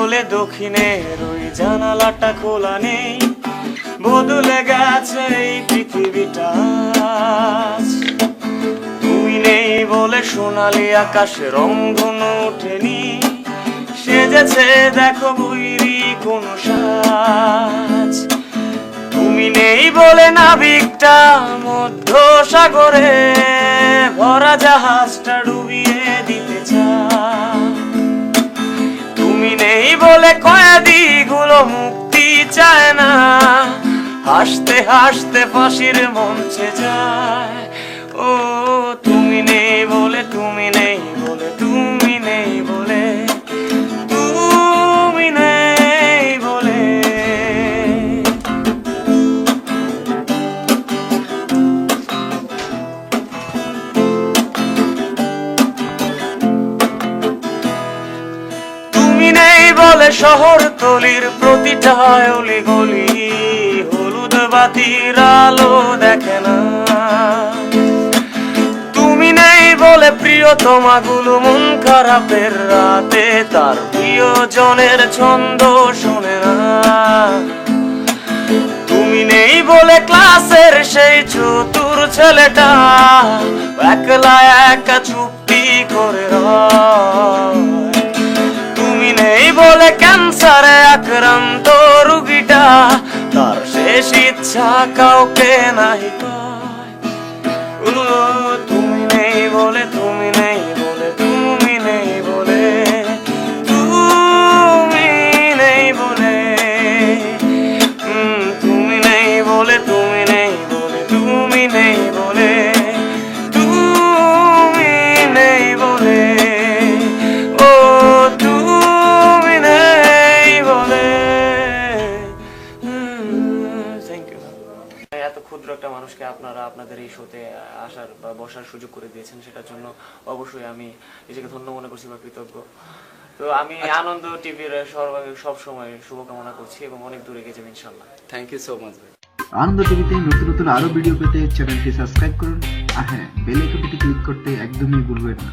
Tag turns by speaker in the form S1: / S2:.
S1: বলে দক্ষিণের ওই জানালাটা খোলা নেই, বদলে গেছে এই পৃথিবীটা। তুমি নেই বলে সোনালি আকাশে রংধনু ওঠেনি, সেজেছে দেখো বৈরি কোন সাজ। তুমি নেই বলে নাবিকটা মধ্য সাগরে ভরা জাহাজটা ডুবিয়ে দিতে চায়। তুমি নেই বলে কয়েদি গুলো মুক্তি চায় না, হাসতে হাসতে ফাঁসির মঞ্চে যায়। ও তুমি নেই বলে, তুমি নেই বলে, তুমি নেই বলে, তুমি নেই বলে। তুমি নেই বলে শহরতলির প্রতিটা অলি গলি হলুদ বাতির আলো দেখে না। তুমি নেই বলে প্রিয়তমাগুলো মন খারাপের রাতে তার প্রিয়জনের ছন্দ শোনে না। তুমি নেই বলে ক্লাসের সেই চতুর ছেলেটা একলা একা চুপটি করে রয়। তুমি নেই বলে ক্যান্সারে আক্রান্ত রোগীটা তার শেষ ইচ্ছা কাউকে নাহি কয়। তুমি নেই বলে, তুমি নেই বলে, তুমি নেই বলে, তুমি নেই বলে, তুমি নেই বলে, তুমি নেই বলে, তুমি নেই বলে, তুমি নেই বলে, ও তুমি নেই বলে। Thank you. এত ক্ষুদ্র একটা মানুষকে আপনারা আপনাদের এই শোতে আসার বা বসার সুযোগ করে দিয়েছেন, সেটার জন্য অবশ্যই আমি নিজেকে ধন্য মনে করছি বা কৃতজ্ঞ। তো আমি আনন্দ টিভির সব সময় শুভকামনা করছি এবং অনেক দূরে গেছে ইনশাল্লাহ।
S2: Thank you so much.
S3: Anando টিভিতে নতুন নতুন আরো ভিডিও পেতে চ্যানেলটি সাবস্ক্রাইব করুন, আর হ্যাঁ বেল আইকনটি ক্লিক করতে একদমই ভুলবেন না।